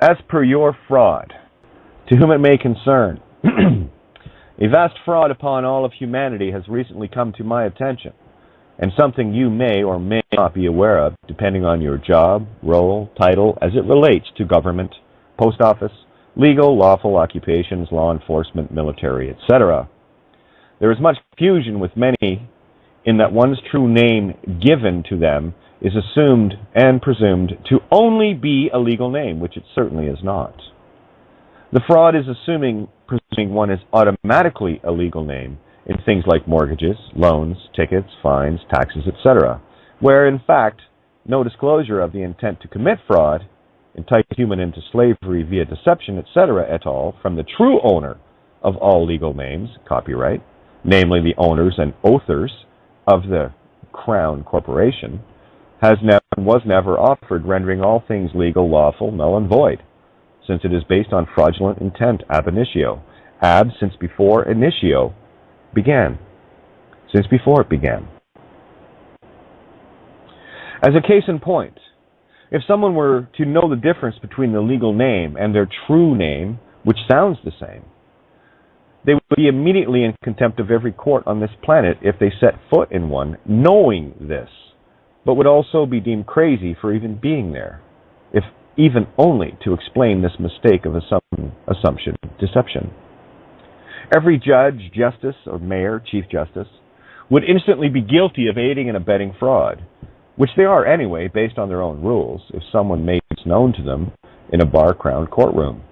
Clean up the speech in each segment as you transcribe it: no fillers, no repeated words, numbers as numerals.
As per your fraud, to whom it may concern, a vast fraud upon all of humanity has recently come to my attention, and something you may or may not be aware of, depending on your job, role, title, as it relates to government, post office, legal, lawful occupations, law enforcement, military, etc. There is much confusion with many in that one's true name given to them is assumed and presumed to only be a legal name, which it certainly is not. The fraud is presuming one is automatically a legal name in things like mortgages, loans, tickets, fines, taxes, etc., where in fact no disclosure of the intent to commit fraud, entice human into slavery via deception, etc. et al. From the true owner of all legal names, copyright, namely the owners and authors of the Crown Corporation, was never offered, rendering all things legal, lawful, null and void, since it is based on fraudulent intent ab initio. Ab, since before initio began. Since before it began. As a case in point, if someone were to know the difference between the legal name and their true name, which sounds the same, they would be immediately in contempt of every court on this planet if they set foot in one, knowing this, but would also be deemed crazy for even being there, if even only to explain this mistake of assumption, deception. Every judge, justice, or mayor, chief justice, would instantly be guilty of aiding and abetting fraud, which they are anyway, based on their own rules, if someone made it known to them in a bar-crowned courtroom.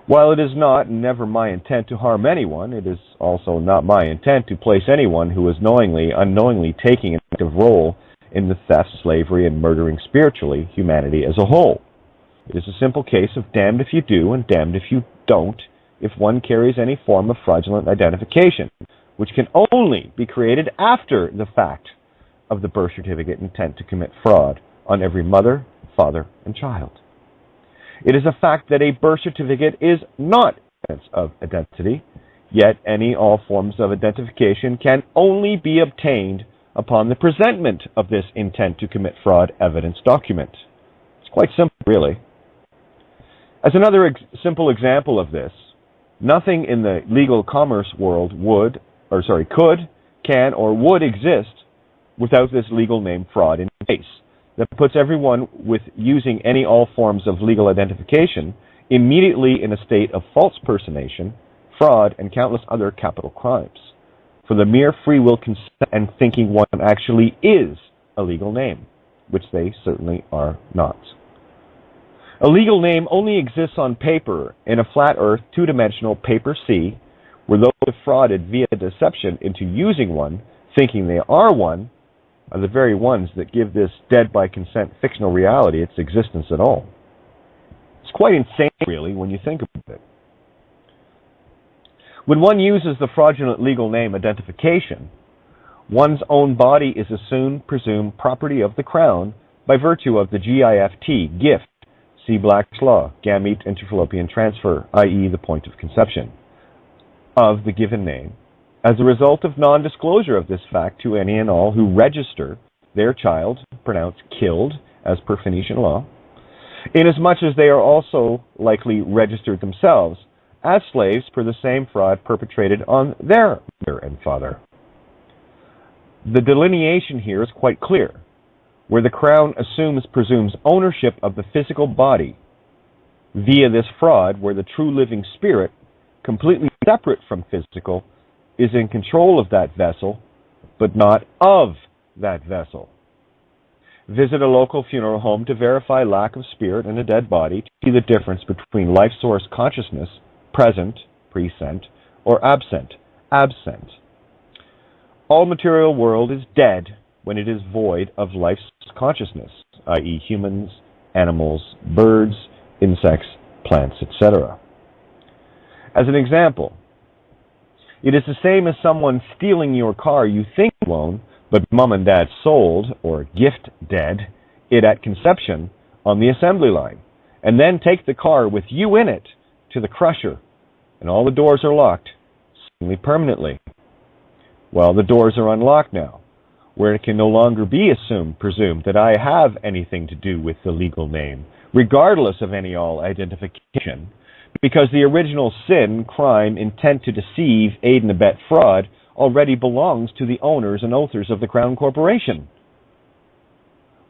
While it is not and never my intent to harm anyone, it is also not my intent to place anyone who is unknowingly taking an active role in the theft, slavery, and murdering spiritually humanity as a whole. It is a simple case of damned if you do and damned if you don't, if one carries any form of fraudulent identification, which can only be created after the fact of the birth certificate intent to commit fraud on every mother, father, and child. It is a fact that a birth certificate is not evidence of identity, yet all forms of identification can only be obtained upon the presentment of this intent to commit fraud evidence document. It's quite simple, really. As another simple example of this, nothing in the legal commerce world could, can, or would exist without this legal name fraud in place. That puts everyone with using all forms of legal identification immediately in a state of false personation, fraud, and countless other capital crimes, for the mere free will consent and thinking one actually is a legal name, which they certainly are not. A legal name only exists on paper in a flat earth, two-dimensional paper sea, where those defrauded via deception into using one, thinking they are one, are the very ones that give this dead-by-consent fictional reality its existence at all. It's quite insane, really, when you think about it. When one uses the fraudulent legal name identification, one's own body is assumed, presumed property of the Crown by virtue of the GIFT, gift, see Black's Law, gamete interfallopian transfer, i.e. the point of conception, of the given name, as a result of non-disclosure of this fact to any and all who register their child, pronounced killed, as per Phoenician law, inasmuch as they are also likely registered themselves as slaves per the same fraud perpetrated on their mother and father. The delineation here is quite clear, where the Crown presumes ownership of the physical body via this fraud, where the true living spirit, completely separate from physical, is in control of that vessel, but not of that vessel. Visit a local funeral home to verify lack of spirit in a dead body to see the difference between life source consciousness, present, present, or absent, absent. All material world is dead when it is void of life's consciousness, i.e. humans, animals, birds, insects, plants, etc. As an example, it is the same as someone stealing your car you think you own, but mom and dad sold, or gift dead, it at conception on the assembly line, and then take the car with you in it to the crusher, and all the doors are locked, seemingly permanently. Well, the doors are unlocked now, where it can no longer be presumed that I have anything to do with the legal name, regardless of any all identification, because the original sin, crime, intent to deceive, aid and abet fraud already belongs to the owners and authors of the Crown Corporation.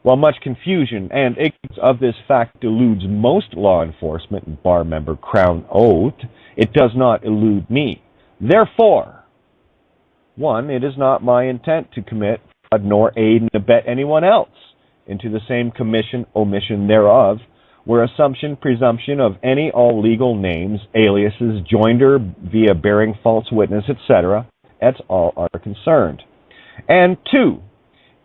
While much confusion and ignorance of this fact eludes most law enforcement and bar member Crown oath, it does not elude me. Therefore, 1, it is not my intent to commit fraud nor aid and abet anyone else into the same commission, omission thereof, where assumption, presumption of any all legal names, aliases, joinder via bearing false witness, etc., et al. Are concerned. And 2,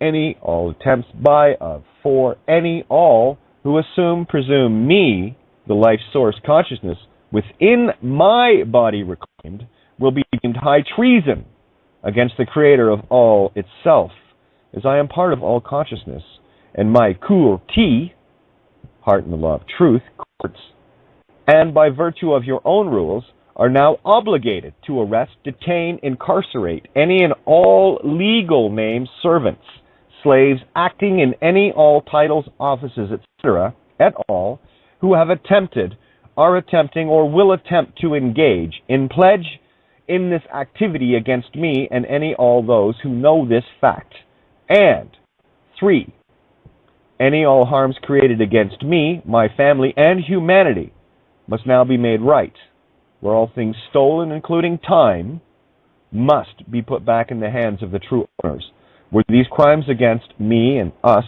any all attempts by, of, for, any all who assume, presume me, the life source consciousness, within my body reclaimed, will be deemed high treason against the creator of all itself, as I am part of all consciousness, and my Kur-Ti, heart and the law of truth, courts, and by virtue of your own rules, are now obligated to arrest, detain, incarcerate any and all legal named servants, slaves acting in any all titles, offices, etc., et al., who have attempted, are attempting, or will attempt to engage in pledge in this activity against me and any all those who know this fact. And 3, any all harms created against me, my family, and humanity must now be made right, where all things stolen, including time, must be put back in the hands of the true owners, where these crimes against me and us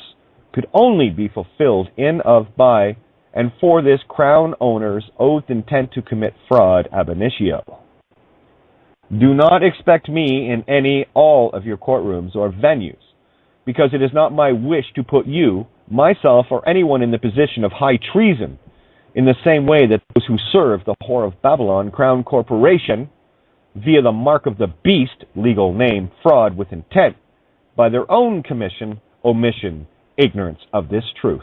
could only be fulfilled in, of, by, and for this Crown owner's oath intent to commit fraud ab initio. Do not expect me in any all of your courtrooms or venues, because it is not my wish to put you, myself, or anyone in the position of high treason, in the same way that those who serve the whore of Babylon Crown Corporation, via the mark of the beast, legal name, fraud with intent, by their own commission, omission, ignorance of this truth.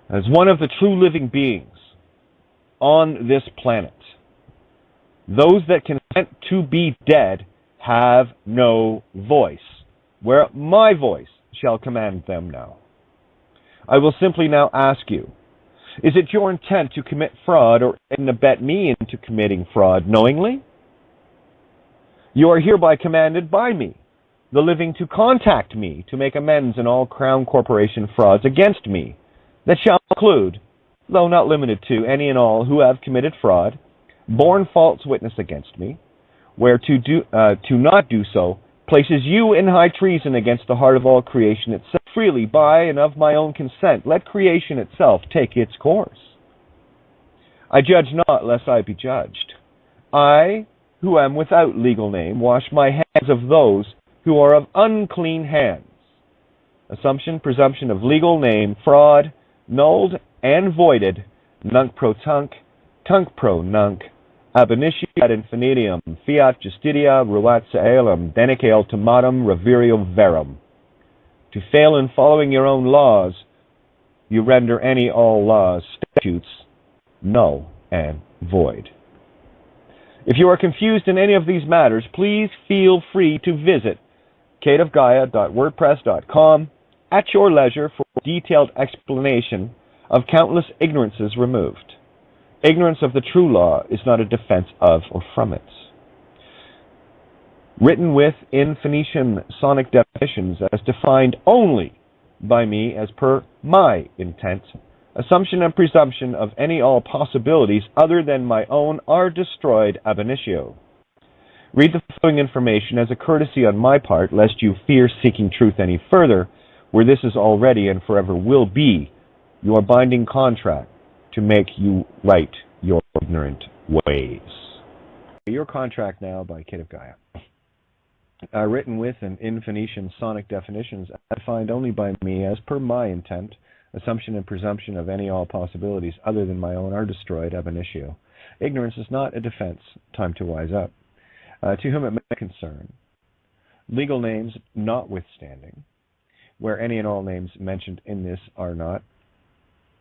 As one of the true living beings on this planet, those that consent to be dead have no voice, where my voice shall command them now. I will simply now ask you, is it your intent to commit fraud or abet me into committing fraud knowingly? You are hereby commanded by me, the living, to contact me to make amends in all Crown Corporation frauds against me, that shall include, though not limited to, any and all who have committed fraud, borne false witness against me, where to not do so places you in high treason against the heart of all creation itself. Freely, by and of my own consent, let creation itself take its course. I judge not, lest I be judged. I, who am without legal name, wash my hands of those who are of unclean hands. Assumption, presumption of legal name, fraud, nulled and voided, nunc pro tunc pro nunc, ab initio ad infinitum, fiat justitia ruat caelum, denique ultimatum revirio verum. To fail in following your own laws, you render any all laws, statutes, null and void. If you are confused in any of these matters, please feel free to visit kateofgaia.wordpress.com at your leisure for a detailed explanation of countless ignorances removed. Ignorance of the true law is not a defense of or from it. Written with in Phoenician sonic definitions as defined only by me as per my intent, assumption and presumption of any all possibilities other than my own are destroyed ab initio. Read the following information as a courtesy on my part, lest you fear seeking truth any further, where this is already and forever will be your binding contract to make you right your ignorant ways. Your contract now by Kate of Gaia. Written with and in Phoenician sonic definitions, defined only by me as per my intent, assumption and presumption of any all possibilities other than my own are destroyed ab initio. Ignorance is not a defense. Time to wise up. To whom it may concern, legal names notwithstanding, where any and all names mentioned in this are not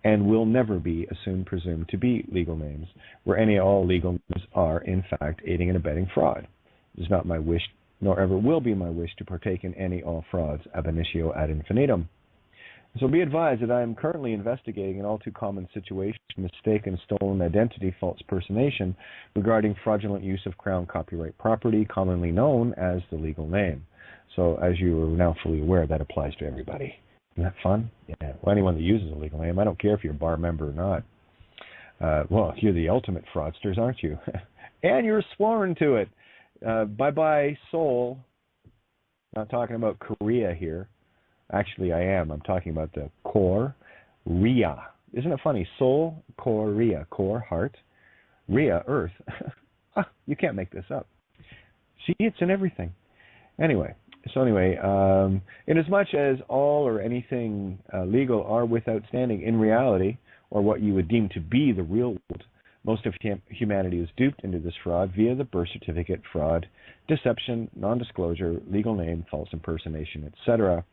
and will never be assumed presumed to be legal names, where any and all legal names are in fact aiding and abetting fraud. It is not my wish nor ever will be my wish to partake in any all frauds ab initio ad infinitum. So be advised that I am currently investigating an all too common situation of mistaken stolen identity, false personation, regarding fraudulent use of Crown copyright property, commonly known as the legal name. So as you are now fully aware, that applies to everybody. Isn't that fun? Yeah. Well, anyone that uses a legal name, I don't care if you're a bar member or not. Well, you're the ultimate fraudsters, aren't you? And you're sworn to it. Bye-bye, soul. Not talking about Korea here. Actually, I am. I'm talking about the core, Rhea. Isn't it funny? Soul, core, Rhea. Core, heart. Rhea, earth. You can't make this up. See, it's in everything. Anyway, inasmuch as all or anything legal are without standing in reality, or what you would deem to be the real world, most of humanity is duped into this fraud via the birth certificate fraud, deception, non-disclosure, legal name, false impersonation, etc.,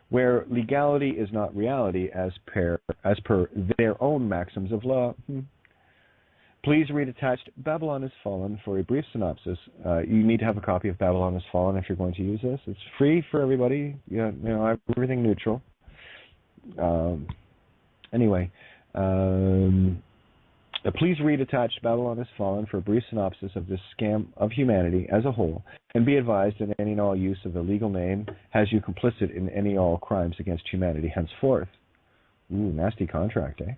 where legality is not reality as per their own maxims of law. Please read attached Babylon Has Fallen for a brief synopsis. You need to have a copy of Babylon Has Fallen if you're going to use this. It's free for everybody. Everything neutral. Please read attached Babylon Has Fallen for a brief synopsis of this scam of humanity as a whole, and be advised that any and all use of the legal name has you complicit in any and all crimes against humanity henceforth. Ooh, nasty contract, eh?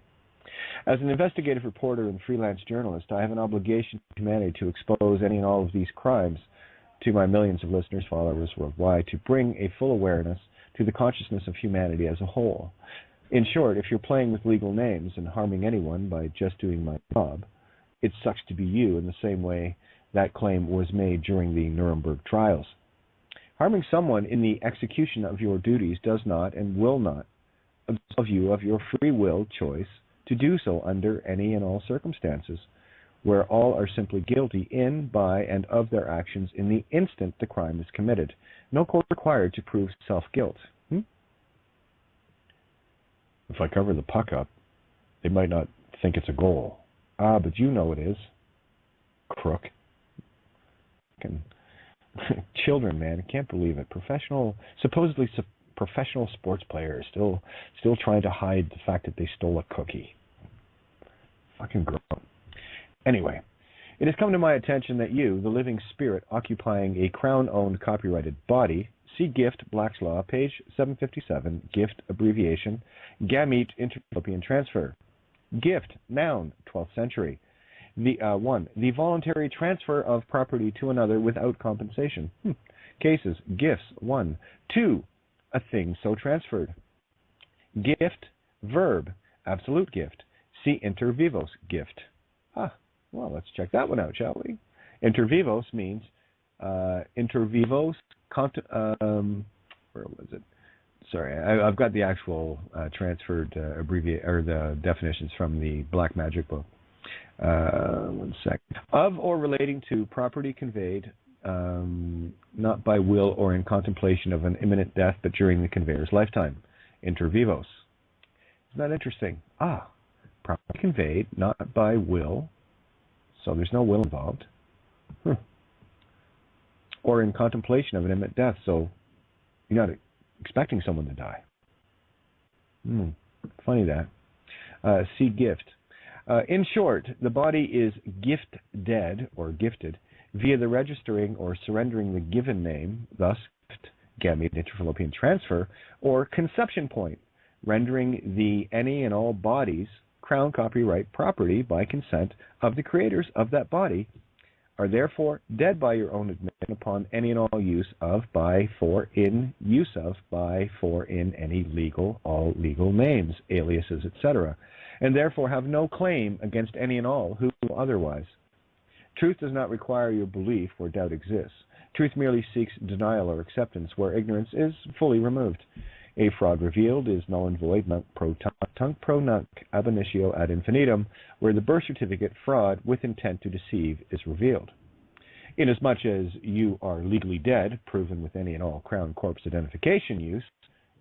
As an investigative reporter and freelance journalist, I have an obligation to humanity to expose any and all of these crimes to my millions of listeners, followers worldwide, to bring a full awareness to the consciousness of humanity as a whole. In short, if you're playing with legal names and harming anyone by just doing my job, it sucks to be you in the same way that claim was made during the Nuremberg trials. Harming someone in the execution of your duties does not and will not absolve you of your free will choice to do so under any and all circumstances, where all are simply guilty in, by, and of their actions in the instant the crime is committed. No court required to prove self-guilt. If I cover the puck up, they might not think it's a goal. But you know it is. Crook. Children, man, I can't believe it. Supposedly professional sports players still trying to hide the fact that they stole a cookie. Fucking grown. Anyway, it has come to my attention that you, the living spirit occupying a Crown-owned copyrighted body, see Gift, Black's Law, page 757, Gift, abbreviation, Gamete, Interfallopian Transfer. Gift, noun, 12th century. The voluntary transfer of property to another without compensation. Cases, gifts, 1. 2, a thing so transferred. Gift, verb, absolute gift. See inter vivos, gift. Well, let's check that one out, shall we? Inter vivos means inter vivos. Where was it? Sorry, I've got the actual transferred or the definitions from the Black Magic book. 1 sec. Of or relating to property conveyed, not by will or in contemplation of an imminent death, but during the conveyor's lifetime. Inter vivos. Isn't that interesting? Property conveyed, not by will, so there's no will involved. Or in contemplation of an imminent death, so you're not expecting someone to die. Funny that. See gift. In short, the body is gift dead or gifted via the registering or surrendering the given name, thus gift, gamete, interfallopian transfer, or conception point, rendering the any and all bodies Crown copyright property by consent of the creators of that body, are therefore dead by your own admission upon any and all use of, by, for, in, use of, by, for, in any legal, all legal names, aliases, etc., and therefore have no claim against any and all who will otherwise. Truth does not require your belief where doubt exists. Truth merely seeks denial or acceptance where ignorance is fully removed. A fraud revealed is null and void, nunc pro tunc pro nunc, ab initio ad infinitum, where the birth certificate fraud with intent to deceive is revealed. Inasmuch as you are legally dead, proven with any and all Crown corpse identification use,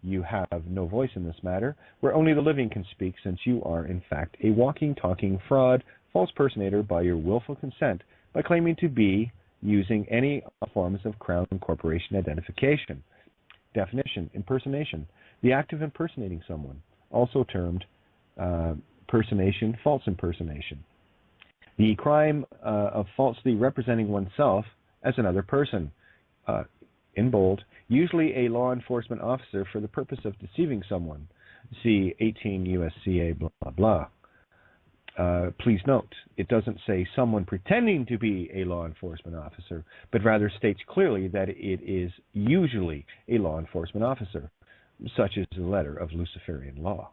you have no voice in this matter, where only the living can speak, since you are in fact a walking, talking fraud, false personator by your willful consent, by claiming to be using any forms of Crown Corporation identification. Definition: impersonation, the act of impersonating someone, also termed personation, false impersonation. The crime of falsely representing oneself as another person, in bold, usually a law enforcement officer for the purpose of deceiving someone. See 18 U.S.C.A. blah, blah, blah. Please note, it doesn't say someone pretending to be a law enforcement officer, but rather states clearly that it is usually a law enforcement officer, such is the letter of Luciferian law.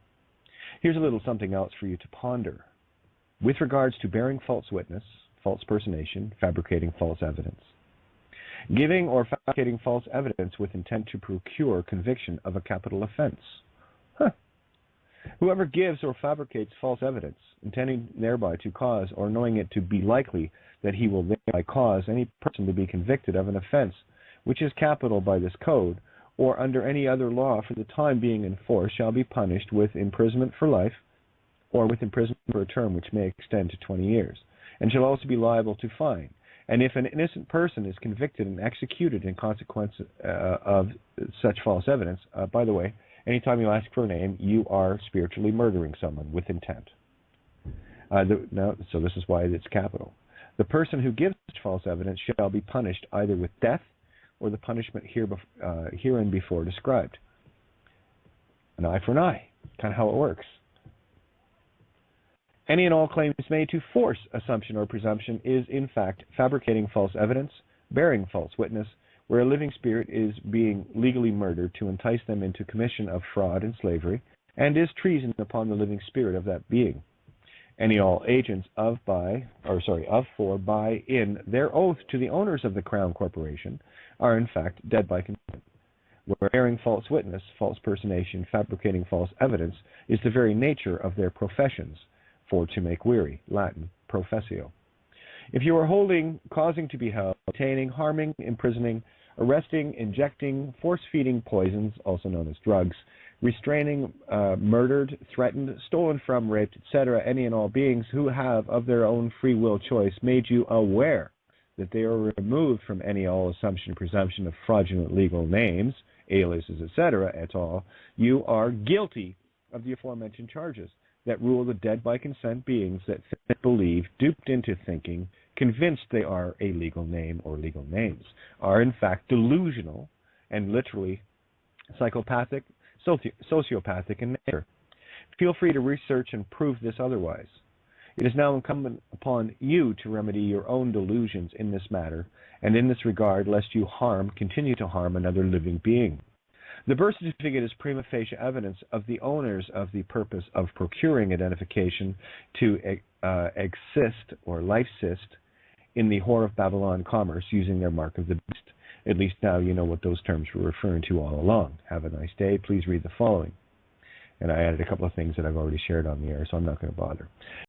Here's a little something else for you to ponder. With regards to bearing false witness, false personation, fabricating false evidence, giving or fabricating false evidence with intent to procure conviction of a capital offense. Whoever gives or fabricates false evidence, intending thereby to cause or knowing it to be likely that he will thereby cause any person to be convicted of an offense which is capital by this code, or under any other law for the time being in force, shall be punished with imprisonment for life, or with imprisonment for a term which may extend to 20 years, and shall also be liable to fine. And if an innocent person is convicted and executed in consequence of such false evidence, by the way, anytime you ask for a name, you are spiritually murdering someone with intent. So this is why it's capital. The person who gives such false evidence shall be punished either with death or the punishment herein before described. An eye for an eye, kind of how it works. Any and all claims made to force assumption or presumption is, in fact, fabricating false evidence, bearing false witness, where a living spirit is being legally murdered to entice them into commission of fraud and slavery, and is treason upon the living spirit of that being. Any all agents of, for, by, in their oath to the owners of the Crown Corporation are in fact dead by consent. Where bearing false witness, false personation, fabricating false evidence is the very nature of their professions, for to make weary, Latin, professio. If you are holding, causing to be held, detaining, harming, imprisoning, arresting, injecting, force-feeding poisons, also known as drugs, restraining, murdered, threatened, stolen from, raped, etc., any and all beings who have, of their own free will choice, made you aware that they are removed from any all assumption, presumption of fraudulent legal names, aliases, etc., et al., you are guilty of the aforementioned charges that rule the dead by consent beings that believe, duped into thinking, convinced they are a legal name or legal names, are in fact delusional and literally psychopathic, sociopathic in nature. Feel free to research and prove this otherwise. It is now incumbent upon you to remedy your own delusions in this matter, and in this regard, lest you continue to harm another living being. The birth certificate is prima facie evidence of the owners of the purpose of procuring identification to exist or life-sist in the whore of Babylon commerce using their mark of the beast. At least now you know what those terms were referring to all along. Have a nice day. Please read the following. And I added a couple of things that I've already shared on the air, so I'm not going to bother.